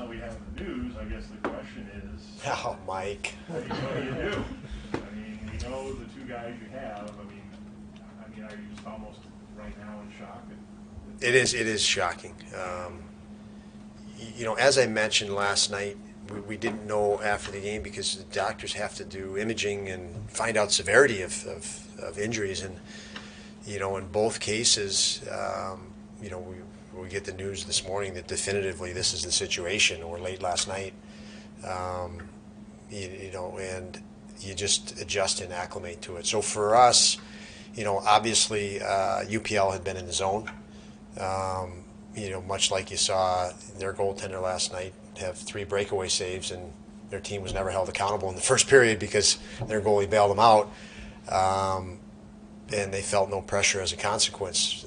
now that we have the news, I guess the question is, Oh, Mike. what do you do? I mean, we know the two guys you have. I mean, are you just almost right now in shock? It is shocking. As I mentioned last night, we didn't know after the game because the doctors have to do imaging and find out severity of injuries. And, in both cases, we get the news this morning that definitively this is the situation, or late last night, and you just adjust and acclimate to it. So for us, obviously UPL had been in the zone. Much like you saw their goaltender last night have 3 breakaway saves, and their team was never held accountable in the first period because their goalie bailed them out, and they felt no pressure as a consequence.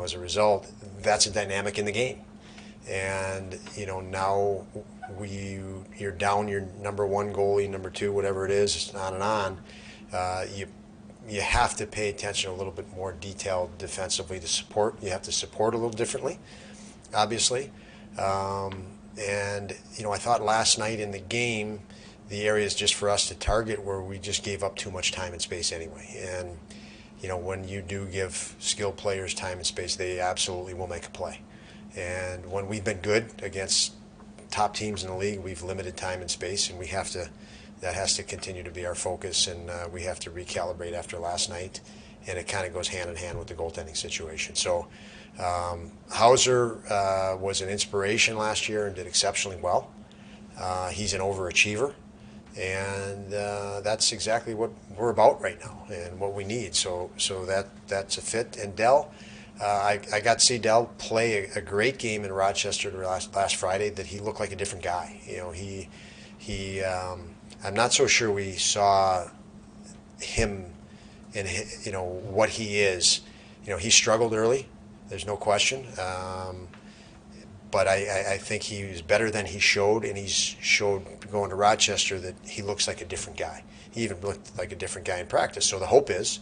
As a result, that's a dynamic in the game, and now you're down your number 1 goalie, number 2, whatever it is, on and on. You have to pay attention a little bit more detailed defensively to support. You have to support a little differently, obviously. And I thought last night in the game, the areas just for us to target where we just gave up too much time and space anyway. And, when you do give skilled players time and space, they absolutely will make a play. And when we've been good against top teams in the league, we've limited time and space, and that has to continue to be our focus, and we have to recalibrate after last night, and it kind of goes hand in hand with the goaltending situation. So Hauser was an inspiration last year and did exceptionally well. He's an overachiever, and that's exactly what we're about right now and what we need. So that's a fit. And Dell, I got to see Dell play a great game in Rochester last Friday. That he looked like a different guy. I'm not so sure we saw him in what he is. He struggled early. There's no question. But I think he was better than he showed, and he's showed going to Rochester that he looks like a different guy. He even looked like a different guy in practice. So the hope is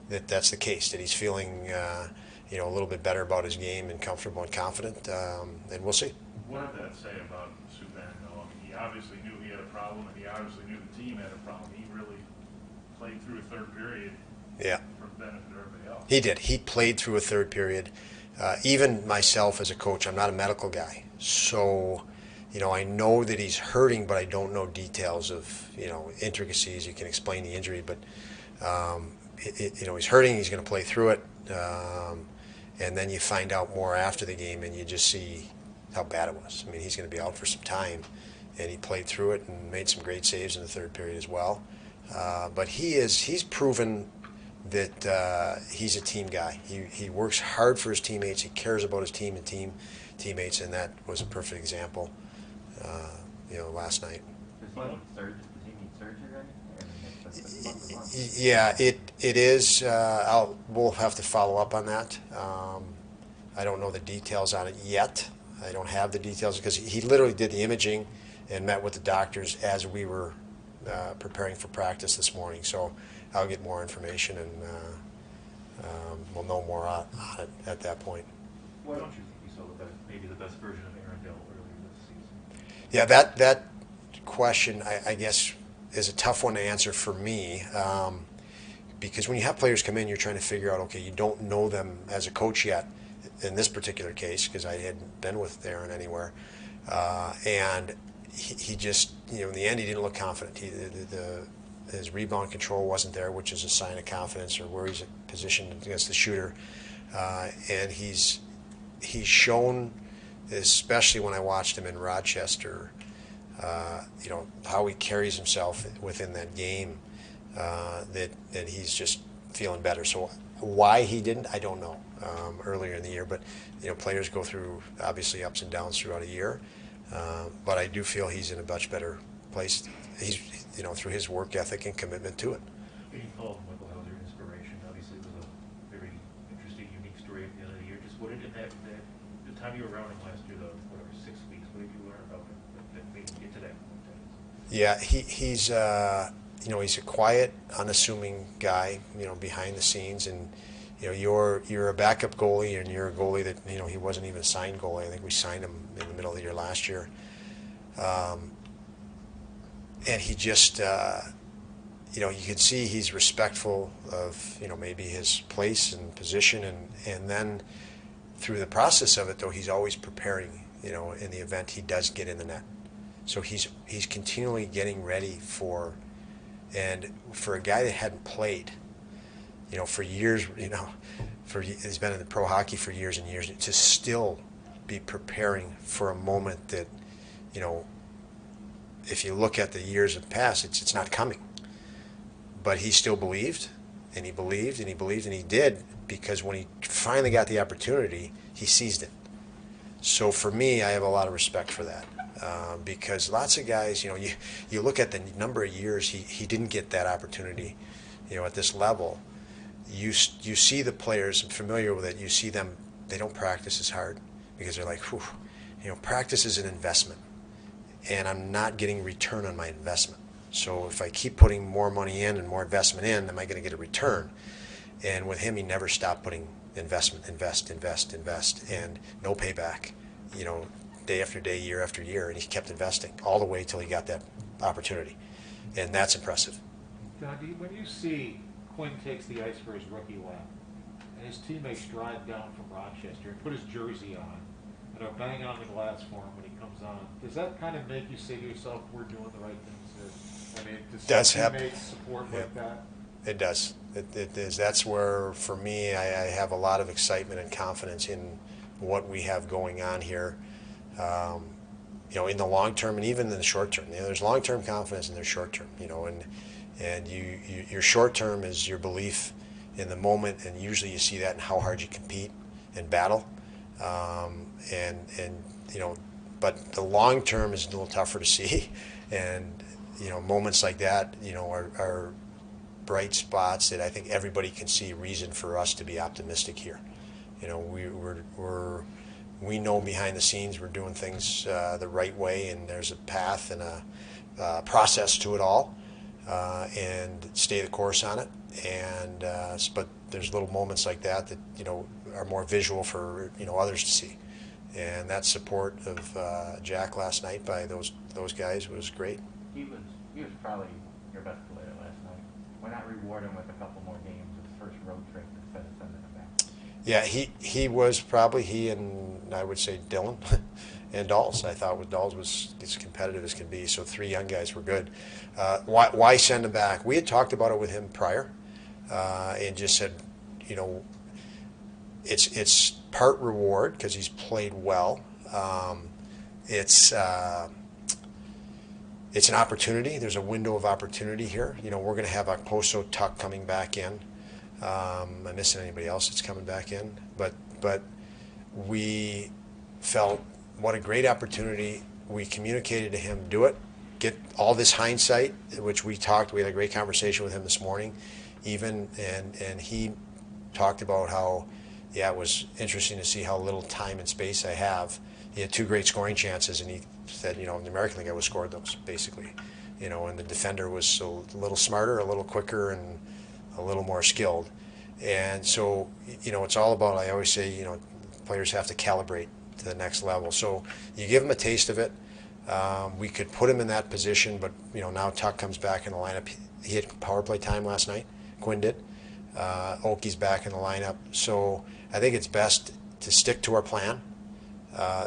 that that's the case, that he's feeling a little bit better about his game and comfortable and confident, and we'll see. What did that say about Subban, though? I mean, he obviously knew he had a problem, and he obviously knew the team had a problem. He really played through a third period for the benefit of everybody else. He did. He played through a third period. Even myself as a coach, I'm not a medical guy. So, I know that he's hurting, but I don't know details of, intricacies. You can explain the injury, but, he's hurting. He's going to play through it. And then you find out more after the game, and you just see how bad it was. I mean, he's going to be out for some time, and he played through it and made some great saves in the third period as well. But he's proven that he's a team guy. He works hard for his teammates. He cares about his team and teammates, and that was a perfect example, last night. Yeah, it is. We'll have to follow up on that. I don't know the details on it yet. I don't have the details because he literally did the imaging and met with the doctors as we were preparing for practice this morning. So I'll get more information, and we'll know more on it at that point. Why don't you think you saw maybe the best version of Aaron Dell earlier this season? Yeah, that question, I guess, is a tough one to answer for me, because when you have players come in, you're trying to figure out, okay, you don't know them as a coach yet, in this particular case, because I hadn't been with Aaron anywhere, and he just, in the end, he didn't look confident. His rebound control wasn't there, which is a sign of confidence, or where he's positioned against the shooter, and he's shown, especially when I watched him in Rochester, how he carries himself within that game, that he's just feeling better. So why he didn't, I don't know, earlier in the year. But, players go through, obviously, ups and downs throughout a year. But I do feel he's in a much better place. He's, through his work ethic and commitment to it. You called Michael Hauser inspiration. Obviously, it was a very interesting, unique story at the end of the year. Just what did the time you were around him last year, the 6 weeks, what did you learn about him that made him get to that point? Yeah, he's he's a quiet, unassuming guy, behind the scenes, and you're a backup goalie, and you're a goalie that he wasn't even a signed goalie. I think we signed him in the middle of the year last year. And he just, you can see he's respectful of, maybe his place and position. And then through the process of it, though, he's always preparing, in the event he does get in the net. So he's continually getting ready and for a guy that hadn't played, for years, he's been in the pro hockey for years and years, to still be preparing for a moment that, if you look at the years of past, it's not coming. But he still believed, and he believed, and he believed, and he did, because when he finally got the opportunity, he seized it. So for me, I have a lot of respect for that. Because lots of guys, you look at the number of years he didn't get that opportunity, at this level. You see the players, I'm familiar with it, you see them, they don't practice as hard because they're like, whew, practice is an investment, and I'm not getting return on my investment. So if I keep putting more money in and more investment in, am I going to get a return? And with him, he never stopped putting invest, and no payback, day after day, year after year, and he kept investing all the way till he got that opportunity, and that's impressive. John, when you see Quinn takes the ice for his rookie lap, and his teammates drive down from Rochester and put his jersey on, and are banging on the glass for him when he comes on, does that kind of make you say to yourself, we're doing the right things here? I mean, does teammates support like that? It does. It is. That's where, for me, I have a lot of excitement and confidence in what we have going on here. In the long term and even in the short term. There's long-term confidence and there's short-term. And your short-term is your belief in the moment, and usually you see that in how hard you compete and battle. But the long-term is a little tougher to see, and moments like that, are bright spots that I think everybody can see reason for us to be optimistic here. We know behind the scenes we're doing things the right way, and there's a path and a process to it all, and stay the course on it. But there's little moments like that are more visual for others to see, and that support of Jack last night by those guys was great. He was probably your best player last night. Why not reward him with a couple more games of his first road trip instead of sending him back? Yeah, he was probably, he and I would say Dylan and Dawes. I thought with Dawes was as competitive as can be. So 3 young guys were good. Why send him back? We had talked about it with him prior, and just said, it's part reward because he's played well. It's an opportunity. There's a window of opportunity here. We're going to have Okposo Tuck coming back in. Am I missing anybody else that's coming back in? But we felt what a great opportunity. We communicated to him, do it, get all this hindsight, which we had a great conversation with him this morning, and he talked about how, it was interesting to see how little time and space I have. He had 2 great scoring chances, and he said, in the American League I would have scored those, basically. And the defender was a little smarter, a little quicker, and a little more skilled. And so, it's all about, I always say, players have to calibrate to the next level. So you give them a taste of it. We could put him in that position, but, now Tuck comes back in the lineup. He had power play time last night. Quinn did. Oki's back in the lineup. So I think it's best to stick to our plan.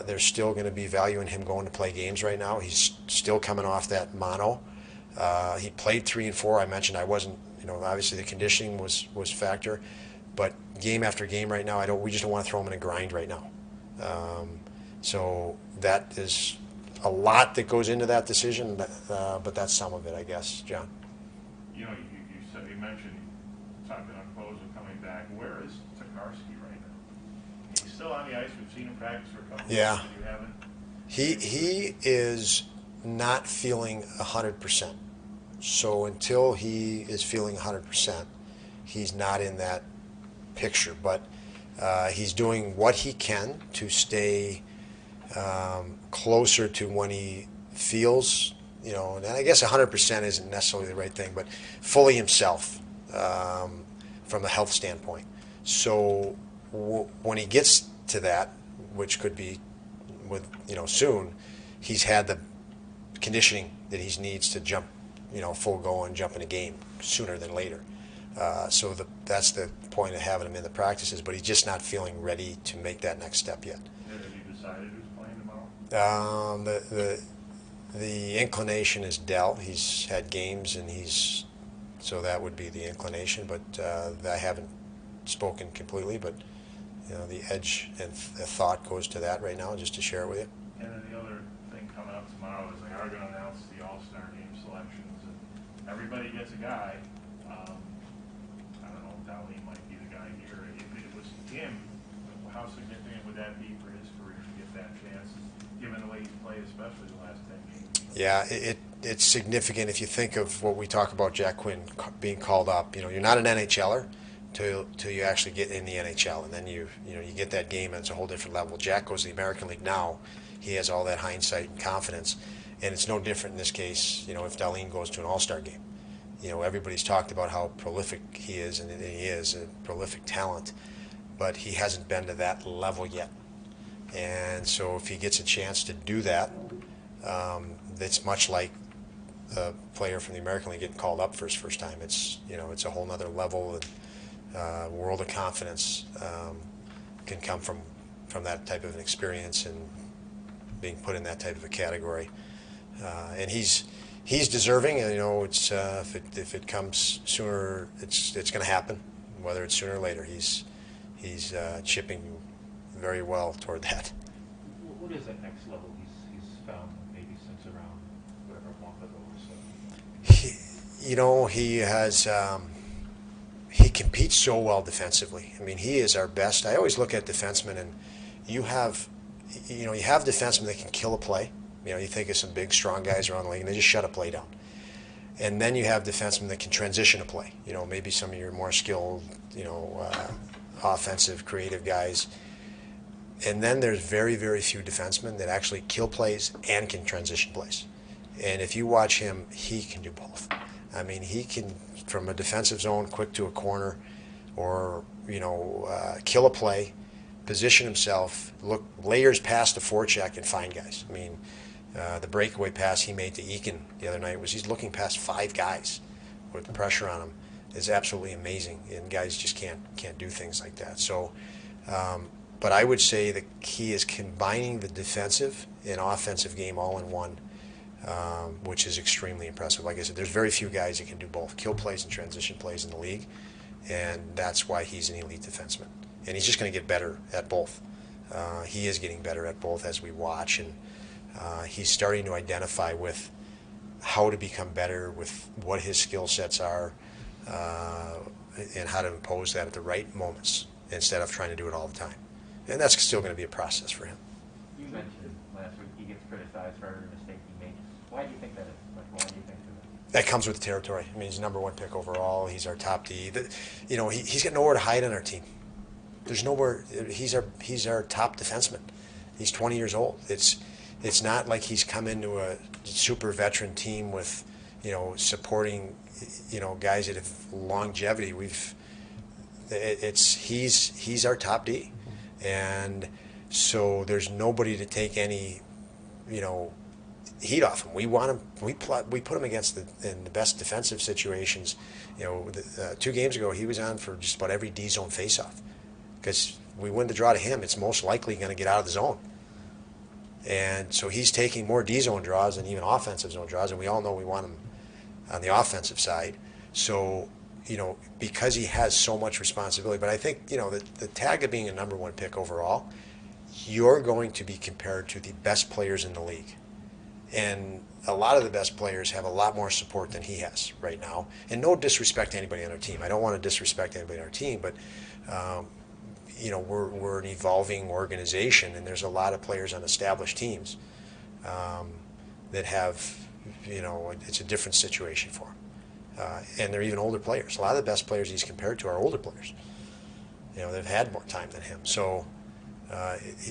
There's still going to be value in him going to play games right now. He's still coming off that mono. He played 3 and 4. I mentioned I wasn't, obviously the conditioning was a factor, but game after game right now, we just don't want to throw him in a grind right now. So that is a lot that goes into that decision, but that's some of it, I guess, John. You mentioned talking on Pozo coming back. Where is Tokarski right now? He's still on the ice. We've seen him practice for a couple of weeks. You haven't? He is not feeling 100%. So until he is feeling 100%, he's not in that picture. But he's doing what he can to stay closer to when he feels, and I guess 100% isn't necessarily the right thing, but fully himself from a health standpoint. So when he gets to that, which could be soon, he's had the conditioning that he needs to jump, full go and jump in a game sooner than later. So that's the point of having him in the practices, but he's just not feeling ready to make that next step yet. Have you decided who's playing tomorrow? The inclination is Dell. He's had games, and so that would be the inclination. But I haven't spoken completely. But the edge and the thought goes to that right now, just to share it with you. And then the other thing coming up tomorrow is they are going to announce the All-Star game selections, and everybody gets a guy. I don't know if Dowling might be the guy here. If it was him, how significant would that be for his career to get that chance, given the way he's played, especially the last 10 games? Yeah, it's significant if you think of what we talk about Jack Quinn being called up. You're not an NHLer till you actually get in the NHL, and then you get that game, and it's a whole different level. Jack goes to the American League now. He has all that hindsight and confidence, and it's no different in this case. If Darlene goes to an All-Star game, everybody's talked about how prolific he is, and he is a prolific talent, but he hasn't been to that level yet. And so if he gets a chance to do that, it's much like a player from the American League getting called up for his first time. It's a whole nother level, and world of confidence can come from that type of an experience and being put in that type of a category. And he's deserving. And, it's if it comes sooner, it's going to happen. Whether it's sooner or later, he's chipping very well toward that. What is that next level he's found maybe since around whatever month ago or so? He has. He competes so well defensively. I mean, he is our best. I always look at defensemen, and you have defensemen that can kill a play. You think of some big, strong guys around the league, and they just shut a play down. And then you have defensemen that can transition a play. Maybe some of your more skilled, offensive, creative guys. And then there's very, very few defensemen that actually kill plays and can transition plays. And if you watch him, he can do both. I mean, he can, from a defensive zone, quick to a corner, or, kill a play, position himself, look layers past the forecheck and find guys. I mean, the breakaway pass he made to Eakin the other night he's looking past 5 guys with pressure on him. Is absolutely amazing, and guys just can't do things like that. So, but I would say the key is combining the defensive and offensive game all in one, which is extremely impressive. Like I said, there's very few guys that can do both, kill plays and transition plays in the league, and that's why he's an elite defenseman. And he's just going to get better at both. He is getting better at both as we watch, and he's starting to identify with how to become better, with what his skill sets are, and how to impose that at the right moments instead of trying to do it all the time. And that's still going to be a process for him. You mentioned last week he gets criticized for every mistake he makes. Why do you think that is? Why do you think that? That comes with the territory. I mean, he's number 1 pick overall. He's our top D. He's got nowhere to hide on our team. There's nowhere. He's our top defenseman. He's 20 years old. It's not like he's come into a super veteran team with, supporting, guys that have longevity. He's our top D, and so there's nobody to take any, heat off him. We want him. We put him against in the best defensive situations. 2 games ago he was on for just about every D zone faceoff, because we win the draw to him. It's most likely going to get out of the zone. And so he's taking more D zone draws than even offensive zone draws, and we all know we want him on the offensive side. So, because he has so much responsibility. But I think, the tag of being a number 1 pick overall, you're going to be compared to the best players in the league. And a lot of the best players have a lot more support than he has right now. And no disrespect to anybody on our team. I don't want to disrespect anybody on our team, but we're an evolving organization, and there's a lot of players on established teams that have, it's a different situation for them. And they're even older players. A lot of the best players he's compared to are older players. They've had more time than him. So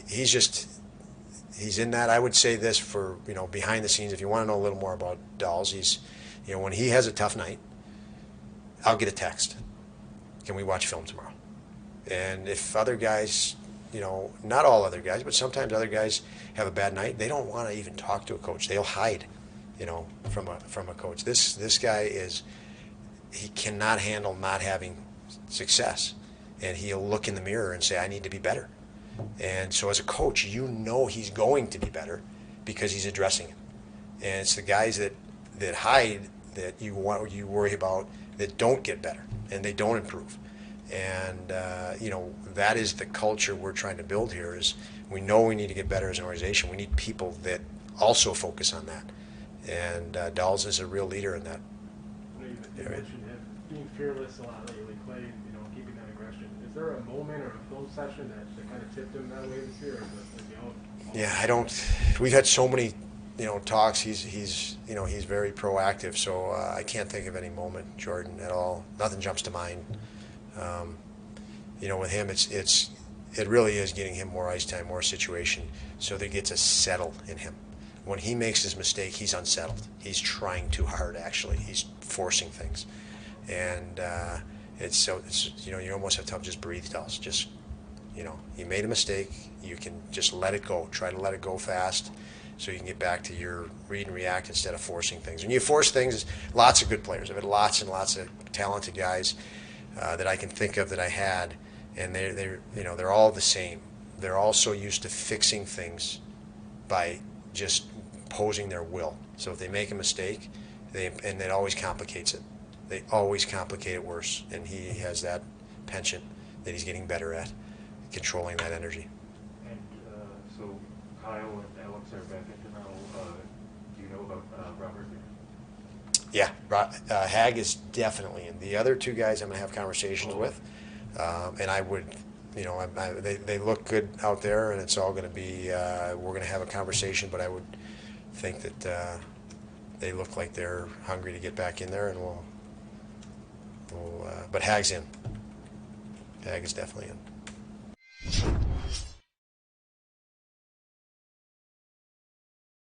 he's in that. I would say this for, behind the scenes, if you want to know a little more about Dolls, he's, when he has a tough night, I'll get a text. Can we watch film tomorrow? And if other guys, not all other guys, but sometimes other guys have a bad night, they don't want to even talk to a coach. They'll hide. from a coach. This guy he cannot handle not having success, and he'll look in the mirror and say, I need to be better. And so as a coach, he's going to be better because he's addressing it. And it's the guys that hide that you worry about that don't get better and they don't improve. And that is the culture we're trying to build here. Is we know we need to get better as an organization. We need people that also focus on that. And Dolls is a real leader in that. You mentioned him being fearless a lot lately, Clay, keeping that aggression. Is there a moment or a film session that kind of tipped him that way this year? Or Yeah, we've had so many, talks. He's very proactive. So I can't think of any moment, Jordan, at all. Nothing jumps to mind. With him, it really is getting him more ice time, more situation, so that it gets a settle in him. When he makes his mistake, he's unsettled. He's trying too hard, actually. He's forcing things. And you almost have to just breathe, Dolls. Just, you made a mistake. You can just let it go. Try to let it go fast so you can get back to your read and react instead of forcing things. When you force things, lots of good players. I've had lots and lots of talented guys that I can think of that I had, and they're all the same. They're all so used to fixing things by just posing their will. So if they make a mistake, and it always complicates it. They always complicate it worse, and he has that penchant that he's getting better at, controlling that energy. And so Kyle and Alex are back into now. Do you know about Robert? Yeah, Hag is definitely in. The other two guys I'm going to have conversations with, and I would, they look good out there, and it's all going to be, we're going to have a conversation, but I would think that they look like they're hungry to get back in there, and but Hag's in. Hag is definitely in.